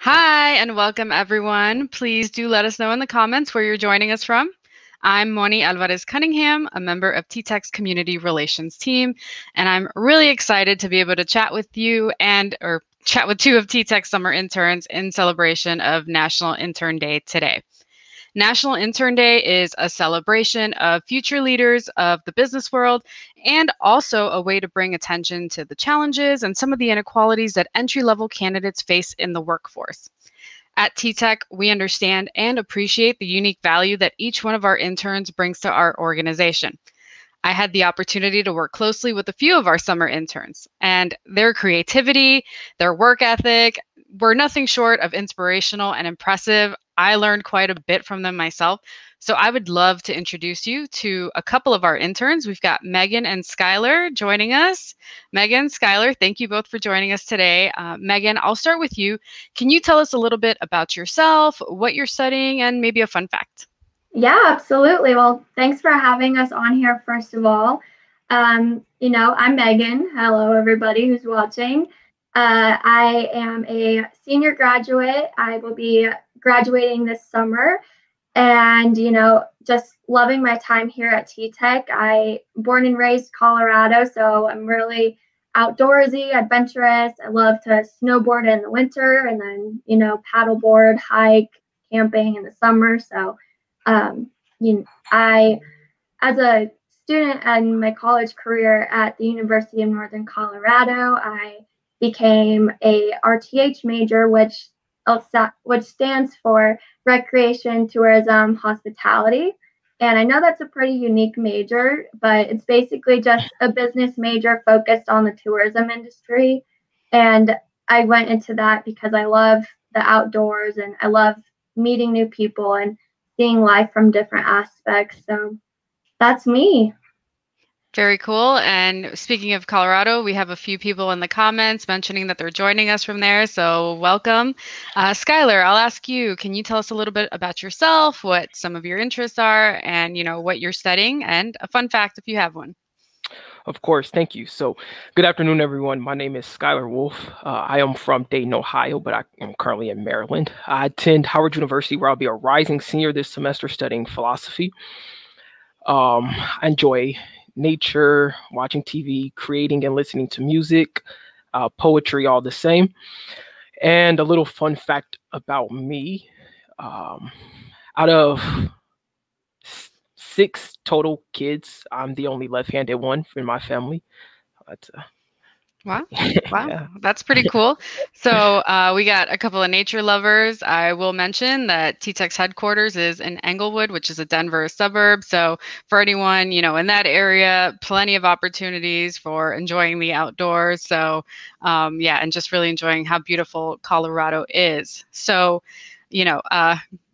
Hi, and welcome everyone. Please do let us know in the comments where you're joining us from. I'm Moni Alvarez Cunningham, a member of TTEC's Community Relations team, and I'm really excited to be able to chat with you or chat with two of TTEC's summer interns in celebration of National Intern Day today. National Intern Day is a celebration of future leaders of the business world and also a way to bring attention to the challenges and some of the inequalities that entry-level candidates face in the workforce. At TTEC, we understand and appreciate the unique value that each one of our interns brings to our organization. I had the opportunity to work closely with a few of our summer interns, and their creativity, their work ethic were nothing short of inspirational and impressive. I learned quite a bit from them myself. So I would love to introduce you to a couple of our interns. We've got Megan and Skyler joining us. Megan, Skyler, thank you both for joining us today. Megan, I'll start with you. Can you tell us a little bit about yourself, what you're studying, and maybe a fun fact? Yeah, absolutely. Well, thanks for having us on here, first of all. I'm Megan. Hello, everybody who's watching. I am a senior graduate. I will be graduating this summer and, just loving my time here at TTEC. I born and raised Colorado, so I'm really outdoorsy, adventurous. I love to snowboard in the winter and then, paddleboard, hike, camping in the summer. So um, I, as a student in my college career at the University of Northern Colorado, I became a RTH major, which stands for Recreation, Tourism, Hospitality. And I know that's a pretty unique major, but it's basically just a business major focused on the tourism industry. And I went into that because I love the outdoors and I love meeting new people and seeing life from different aspects. So that's me. Very cool. And speaking of Colorado, we have a few people in the comments mentioning that they're joining us from there. So welcome. Skyler, I'll ask you, can you tell us a little bit about yourself, what some of your interests are, and what you're studying, and a fun fact if you have one? Of course, thank you. So, good afternoon, everyone. My name is Skyler Wolf. I am from Dayton, Ohio, but I am currently in Maryland. I attend Howard University, where I'll be a rising senior this semester studying philosophy. I enjoy nature, watching TV, creating and listening to music, poetry, all the same. And a little fun fact about me: out of 6 total kids, I'm the only left-handed one in my family. But, Wow. yeah. That's pretty cool. So we got a couple of nature lovers. I will mention that TTEC's headquarters is in Englewood, which is a Denver suburb. So for anyone, in that area, plenty of opportunities for enjoying the outdoors. So and just really enjoying how beautiful Colorado is. So,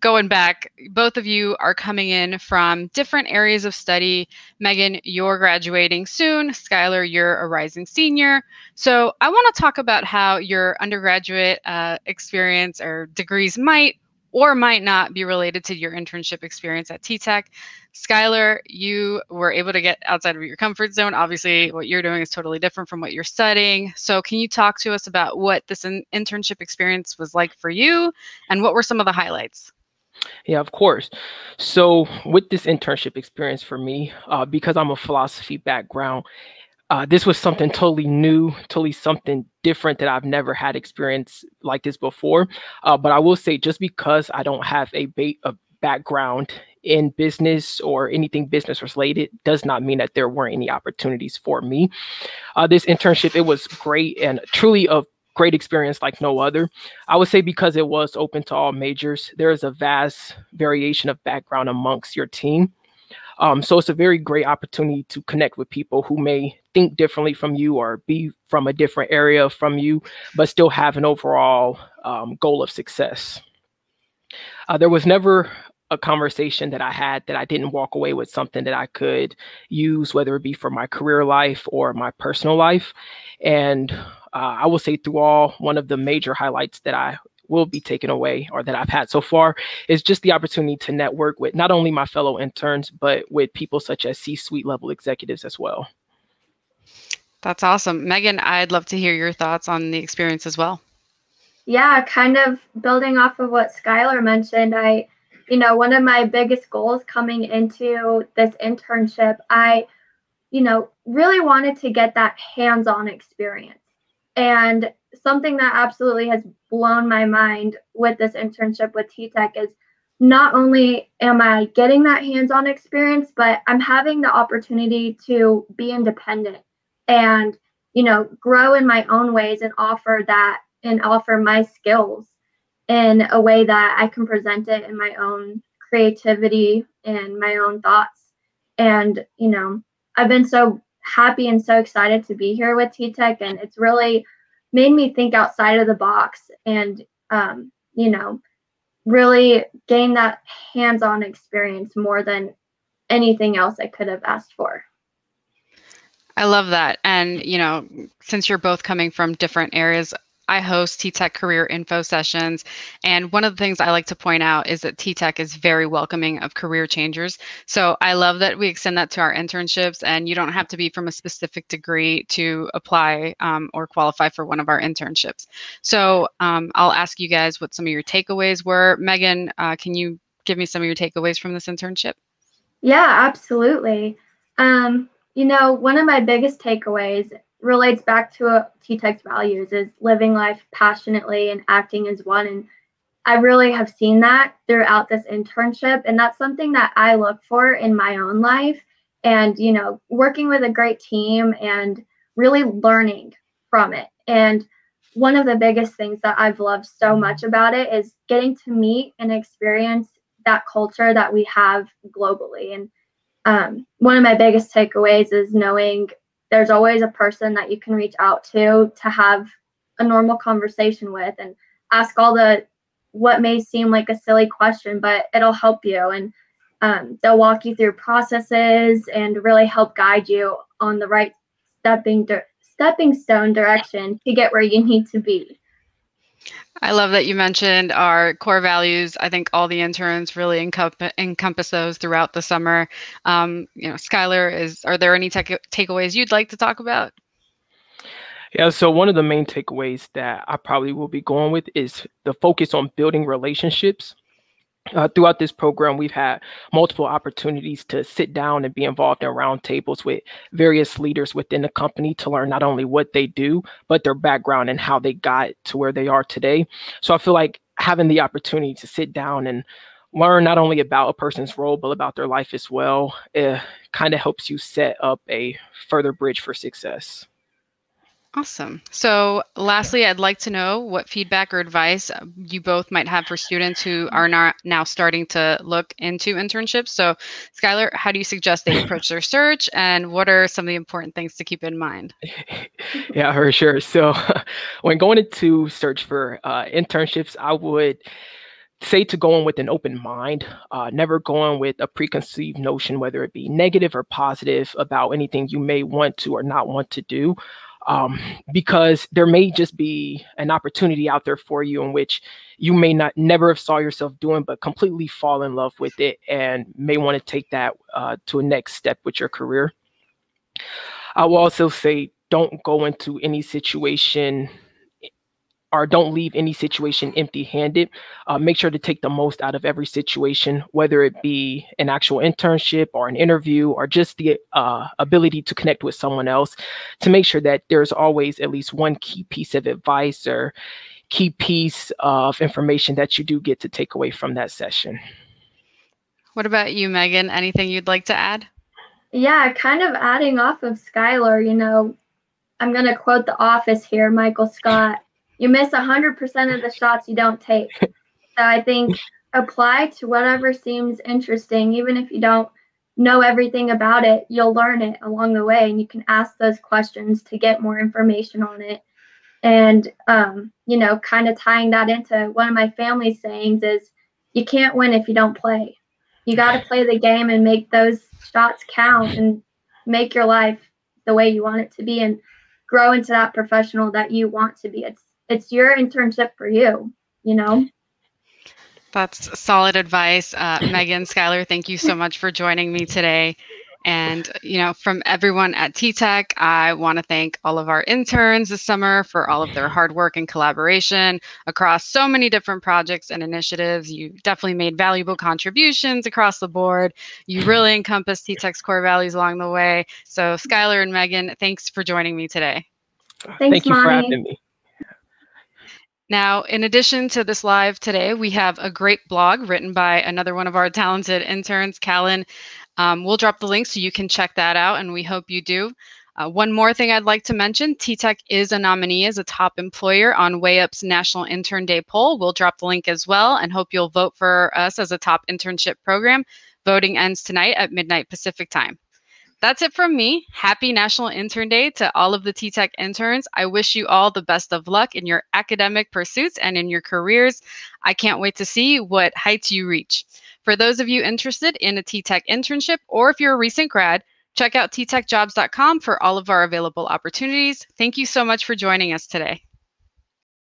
going back, both of you are coming in from different areas of study. Megan, you're graduating soon. Skyler, you're a rising senior. So I want to talk about how your undergraduate experience or degrees might or might not be related to your internship experience at TTEC. Skyler, you were able to get outside of your comfort zone. Obviously, what you're doing is totally different from what you're studying. So can you talk to us about what this internship experience was like for you and what were some of the highlights? Yeah, of course. So with this internship experience for me, because I'm a philosophy background, this was something totally new, totally something different that I've never had experience like this before. But I will say, just because I don't have a background in business or anything business related does not mean that there weren't any opportunities for me. This internship, it was great and truly a great experience like no other. I would say because it was open to all majors, there is a vast variation of background amongst your team. So it's a very great opportunity to connect with people who may think differently from you or be from a different area from you, but still have an overall goal of success. There was never a conversation that I had that I didn't walk away with something that I could use, whether it be for my career life or my personal life. And I will say through all, one of the major highlights that I will be taken away or that I've had so far is just the opportunity to network with not only my fellow interns, but with people such as C-suite level executives as well. That's awesome. Megan, I'd love to hear your thoughts on the experience as well. Yeah, kind of building off of what Skyler mentioned, one of my biggest goals coming into this internship, I really wanted to get that hands-on experience. And something that absolutely has blown my mind with this internship with TTEC is not only am I getting that hands-on experience, but I'm having the opportunity to be independent and, grow in my own ways and offer my skills in a way that I can present it in my own creativity and my own thoughts. And, I've been so happy and so excited to be here with TTEC, and it's really made me think outside of the box and, really gain that hands-on experience more than anything else I could have asked for. I love that. And, since you're both coming from different areas, I host TTEC career info sessions. And one of the things I like to point out is that TTEC is very welcoming of career changers. So I love that we extend that to our internships, and you don't have to be from a specific degree to apply or qualify for one of our internships. So I'll ask you guys what some of your takeaways were. Megan, can you give me some of your takeaways from this internship? Yeah, absolutely. One of my biggest takeaways relates back to TTEC's values is living life passionately and acting as one. And I really have seen that throughout this internship. And that's something that I look for in my own life. And, working with a great team and really learning from it. And one of the biggest things that I've loved so much about it is getting to meet and experience that culture that we have globally. And one of my biggest takeaways is knowing there's always a person that you can reach out to have a normal conversation with and ask all the what may seem like a silly question, but it'll help you, and they'll walk you through processes and really help guide you on the right stepping stone direction to get where you need to be. I love that you mentioned our core values. I think all the interns really encompass those throughout the summer. Skyler, are there any takeaways you'd like to talk about? Yeah, so one of the main takeaways that I probably will be going with is the focus on building relationships. Throughout this program, we've had multiple opportunities to sit down and be involved in roundtables with various leaders within the company to learn not only what they do, but their background and how they got to where they are today. So I feel like having the opportunity to sit down and learn not only about a person's role, but about their life as well, kind of helps you set up a further bridge for success. Awesome. So lastly, I'd like to know what feedback or advice you both might have for students who are now starting to look into internships. So Skyler, how do you suggest they approach their search, and what are some of the important things to keep in mind? Yeah, for sure. So when going into search for internships, I would say to go in with an open mind, never go in with a preconceived notion, whether it be negative or positive about anything you may want to or not want to do. Because there may just be an opportunity out there for you in which you may never have saw yourself doing, but completely fall in love with it and may want to take that to a next step with your career. I will also say don't go into any situation or don't leave any situation empty-handed. Make sure to take the most out of every situation, whether it be an actual internship or an interview or just the ability to connect with someone else, to make sure that there's always at least one key piece of advice or key piece of information that you do get to take away from that session. What about you, Megan? Anything you'd like to add? Yeah, kind of adding off of Skyler, I'm going to quote The Office here, Michael Scott. You miss 100% of the shots you don't take. So I think apply to whatever seems interesting. Even if you don't know everything about it, you'll learn it along the way, and you can ask those questions to get more information on it. And, kind of tying that into one of my family's sayings is you can't win if you don't play. You got to play the game and make those shots count and make your life the way you want it to be and grow into that professional that you want to be. It's your internship for you, That's solid advice. Megan, Skyler, thank you so much for joining me today. And, from everyone at TTEC, I want to thank all of our interns this summer for all of their hard work and collaboration across so many different projects and initiatives. You definitely made valuable contributions across the board. You really encompassed TTEC's core values along the way. So Skyler and Megan, thanks for joining me today. Thanks, Thank you for Monty. having me. Now, in addition to this live today, we have a great blog written by another one of our talented interns, Callan. We'll drop the link so you can check that out, and we hope you do. One more thing I'd like to mention, TTEC is a nominee as a top employer on WayUp's National Intern Day poll. We'll drop the link as well and hope you'll vote for us as a top internship program. Voting ends tonight at midnight Pacific time. That's it from me. Happy National Intern Day to all of the TTEC interns. I wish you all the best of luck in your academic pursuits and in your careers. I can't wait to see what heights you reach. For those of you interested in a TTEC internship, or if you're a recent grad, check out ttecjobs.com for all of our available opportunities. Thank you so much for joining us today.